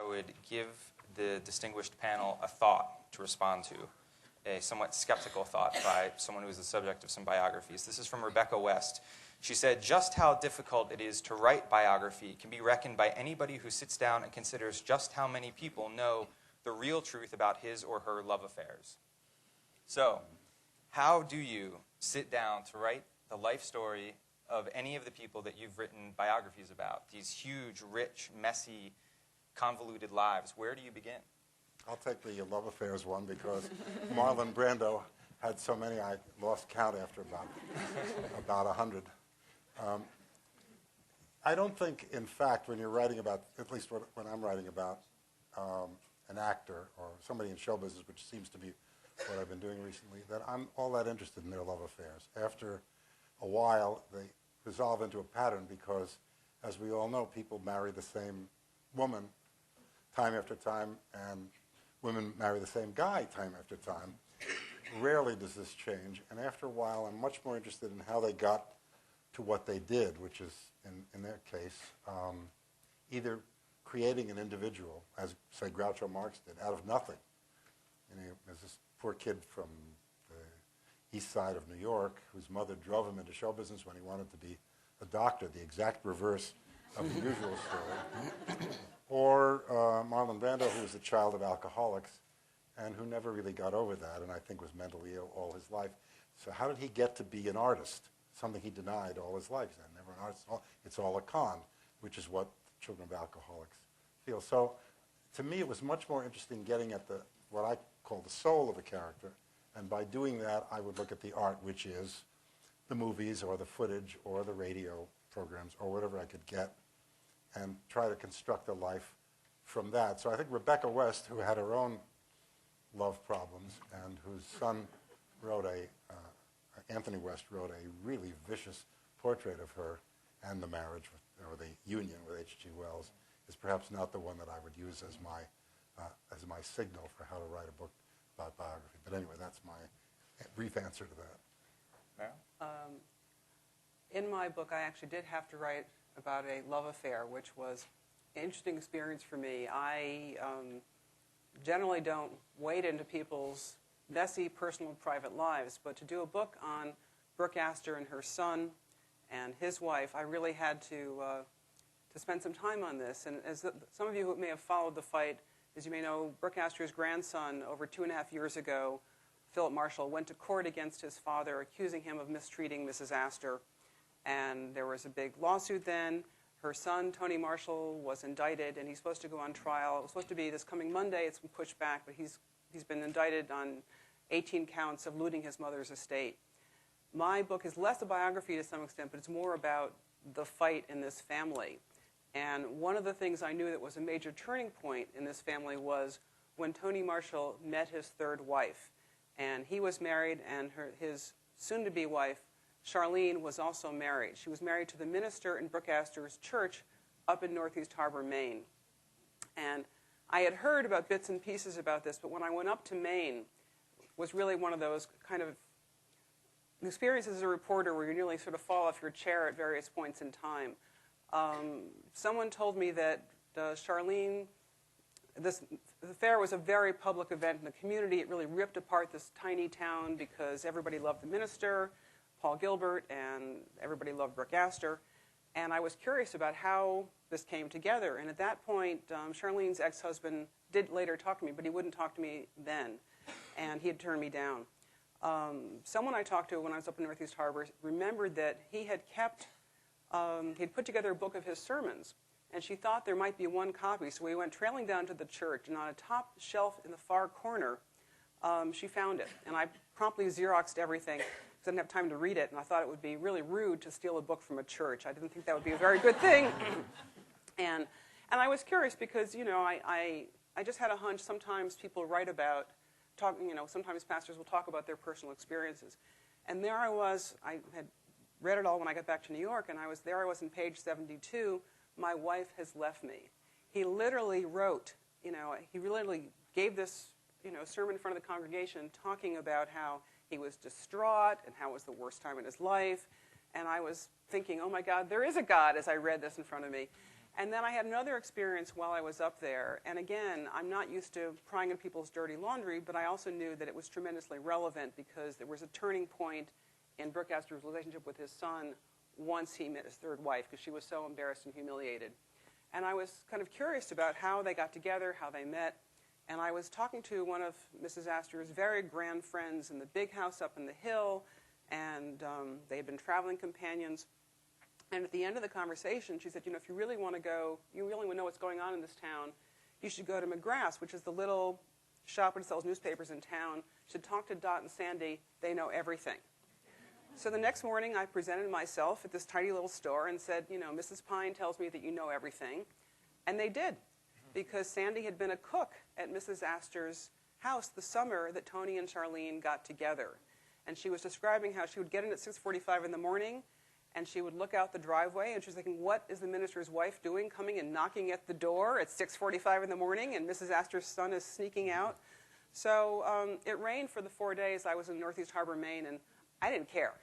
I would give the distinguished panel a thought to respond to, a somewhat skeptical thought by someone who is the subject of some biographies. This is from Rebecca West. She said, "Just how difficult it is to write biography can be reckoned by anybody who sits down and considers just how many people know the real truth about his or her love affairs." So, how do you sit down to write the life story of any of the people that you've written biographies about? These huge, rich, messy, convoluted lives. Where do you begin? I'll take the love affairs one because Marlon Brando had so many I lost count after about 100. I don't think, in fact, when you're writing about, at least when I'm writing about an actor or somebody in show business, which seems to be what I've been doing recently, that I'm all that interested in their love affairs. After a while, they resolve into a pattern because, as we all know, people marry the same woman time after time, and women marry the same guy time after time. Rarely does this change, and after a while, I'm much more interested in how they got to what they did, which is, in their case, either creating an individual, as, say, Groucho Marx did, out of nothing. You know, there's this poor kid from the east side of New York whose mother drove him into show business when he wanted to be a doctor, the exact reverse of the usual story. Or Marlon Brando, who was a child of alcoholics and who never really got over that and I think was mentally ill all his life. So how did he get to be an artist? Something he denied all his life. He said, never an artist. It's all a con, which is what children of alcoholics feel. So to me, it was much more interesting getting at what I call the soul of a character. And by doing that, I would look at the art, which is the movies or the footage or the radio programs or whatever I could get, and try to construct a life from that. So I think Rebecca West, who had her own love problems and whose son wrote Anthony West wrote a really vicious portrait of her and the marriage or the union with H.G. Wells, is perhaps not the one that I would use as my signal for how to write a book about biography. But anyway, that's my brief answer to that. Meryl? In my book, I actually did have to write about a love affair, which was an interesting experience for me. I generally don't wade into people's messy personal and private lives, but to do a book on Brooke Astor and her son and his wife, I really had to spend some time on this. And as some of you who may have followed the fight, as you may know, Brooke Astor's grandson, over 2.5 years ago, Philip Marshall, went to court against his father, accusing him of mistreating Mrs. Astor. And there was a big lawsuit then. Her son, Tony Marshall, was indicted, and he's supposed to go on trial. It was supposed to be this coming Monday. It's been pushed back, but he's been indicted on 18 counts of looting his mother's estate. My book is less a biography to some extent, but it's more about the fight in this family. And one of the things I knew that was a major turning point in this family was when Tony Marshall met his third wife. And he was married, and his soon-to-be wife, Charlene, was also married. She was married to the minister in Brooke Astor's church up in Northeast Harbor, Maine. And I had heard about bits and pieces about this, but when I went up to Maine, was really one of those kind of experiences as a reporter where you nearly sort of fall off your chair at various points in time. Someone told me that Charlene, this affair was a very public event in the community. It really ripped apart this tiny town because everybody loved the minister, Paul Gilbert, and everybody loved Brooke Astor. And I was curious about how this came together. And at that point, Charlene's ex-husband did later talk to me, but he wouldn't talk to me then. And he had turned me down. Someone I talked to when I was up in Northeast Harbor remembered that he had he'd put together a book of his sermons, and she thought there might be one copy. So we went trailing down to the church, and on a top shelf in the far corner, she found it. And I promptly Xeroxed everything because I didn't have time to read it, and I thought it would be really rude to steal a book from a church. I didn't think that would be a very good thing. And I was curious because, you know, I just had a hunch. Sometimes people write about, sometimes pastors will talk about their personal experiences. And there I was. I had read it all when I got back to New York, and I was in page 72. My wife has left me. He literally wrote, he literally gave this, sermon in front of the congregation talking about how he was distraught and how it was the worst time in his life. And I was thinking, oh my God, there is a God, as I read this in front of me. And then I had another experience while I was up there. And again, I'm not used to prying into people's dirty laundry, but I also knew that it was tremendously relevant because there was a turning point in Brooke Astor's relationship with his son once he met his third wife, because she was so embarrassed and humiliated. And I was kind of curious about how they got together, how they met. And I was talking to one of Mrs. Astor's very grand friends in the big house up in the hill, and they had been traveling companions. And at the end of the conversation, she said, you know, if you really want to go, you really want to know what's going on in this town, you should go to McGrath's, which is the little shop that sells newspapers in town. You should talk to Dot and Sandy. They know everything. So the next morning, I presented myself at this tiny little store and said, you know, Mrs. Pine tells me that you know everything. And they did, because Sandy had been a cook at Mrs. Astor's house the summer that Tony and Charlene got together. And she was describing how she would get in at 6:45 in the morning, and she would look out the driveway, and she was thinking, what is the minister's wife doing, coming and knocking at the door at 6:45 in the morning, and Mrs. Astor's son is sneaking out? So it rained for the 4 days I was in Northeast Harbor, Maine, and I didn't care.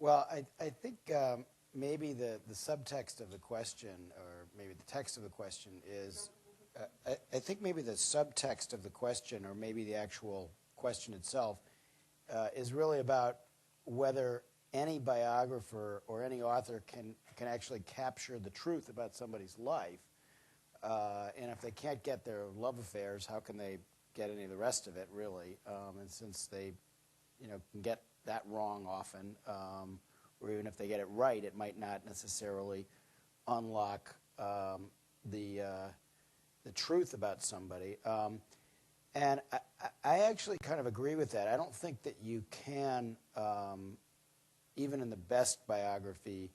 Well, I think maybe the subtext of the question, or maybe the text of the question is, I think maybe the subtext of the question, or maybe the actual question itself, is really about whether any biographer or any author can actually capture the truth about somebody's life. And if they can't get their love affairs, how can they get any of the rest of it, really? And since they, can get that wrong often, or even if they get it right, it might not necessarily unlock the truth about somebody. And I actually kind of agree with that. I don't think that you can, even in the best biography,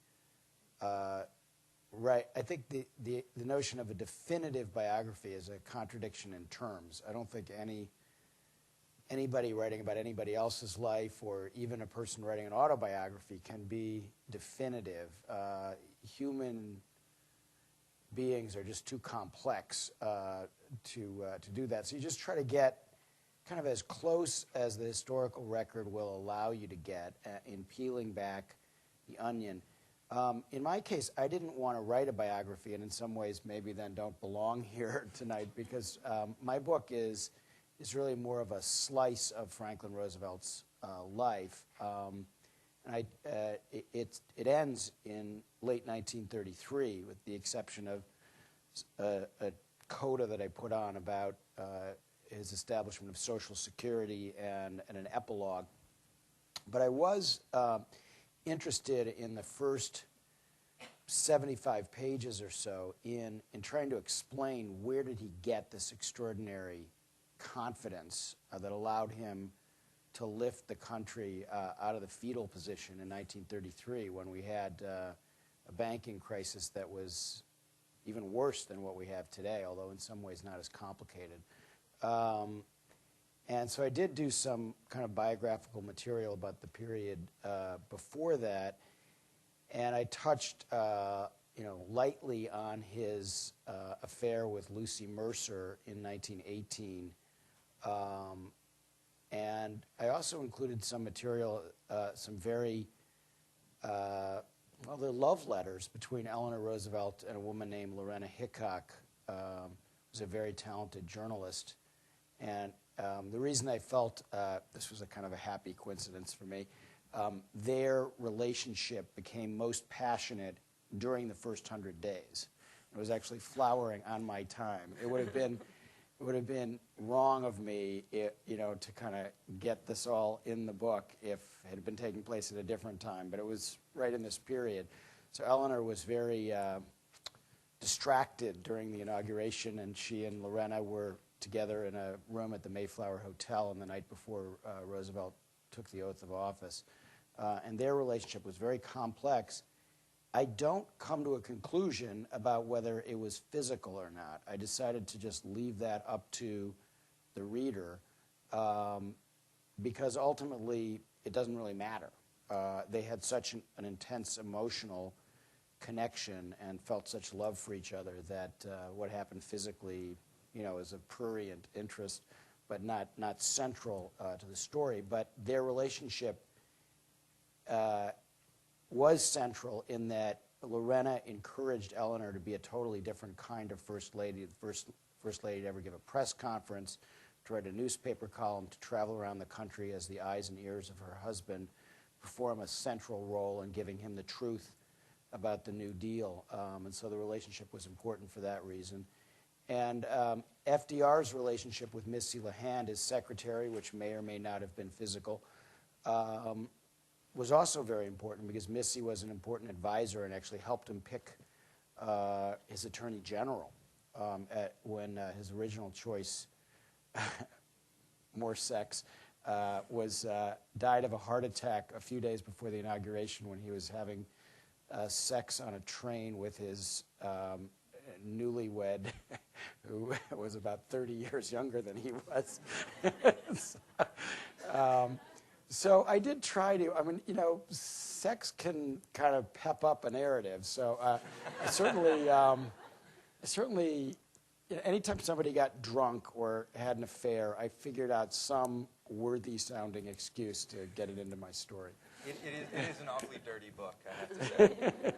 right. I think the notion of a definitive biography is a contradiction in terms. I don't think anybody writing about anybody else's life, or even a person writing an autobiography, can be definitive. Human beings are just too complex to do that. So you just try to get kind of as close as the historical record will allow you to get in peeling back the onion. In my case, I didn't want to write a biography, and in some ways maybe then don't belong here tonight, because my book is really more of a slice of Franklin Roosevelt's life. And it ends in late 1933, with the exception of a coda that I put on about his establishment of Social Security and an epilogue. But I was interested in the first 75 pages or so in trying to explain where did he get this extraordinary confidence that allowed him to lift the country out of the fetal position in 1933, when we had a banking crisis that was even worse than what we have today, although in some ways not as complicated. And so I did do some kind of biographical material about the period before that, and I touched lightly on his affair with Lucy Mercer in 1918. And I also included some material, some very, they're love letters between Eleanor Roosevelt and a woman named Lorena Hickok, who was a very talented journalist. And the reason I felt this was a kind of a happy coincidence for me, their relationship became most passionate during the first 100 days. It was actually flowering on my time. It would have been wrong of me, to kind of get this all in the book if it had been taking place at a different time. But it was right in this period. So Eleanor was very distracted during the inauguration, and she and Lorena were together in a room at the Mayflower Hotel on the night before Roosevelt took the oath of office. And their relationship was very complex. I don't come to a conclusion about whether it was physical or not. I decided to just leave that up to the reader, because ultimately it doesn't really matter. They had such an intense emotional connection and felt such love for each other that what happened physically, is of prurient interest, but not central to the story. But their relationship was central in that Lorena encouraged Eleanor to be a totally different kind of first lady, the first lady to ever give a press conference, to write a newspaper column, to travel around the country as the eyes and ears of her husband, perform a central role in giving him the truth about the New Deal. And so the relationship was important for that reason. And FDR's relationship with Missy LeHand, his secretary, which may or may not have been physical, was also very important because Missy was an important advisor and actually helped him pick his attorney general when his original choice, more sex, died of a heart attack a few days before the inauguration when he was having sex on a train with his newlywed, who was about 30 years younger than he was. So I did try to, I mean, you know, sex can kind of pep up a narrative. So I certainly, you know, anytime somebody got drunk or had an affair, I figured out some worthy-sounding excuse to get it into my story. It is an awfully dirty book, I have to say.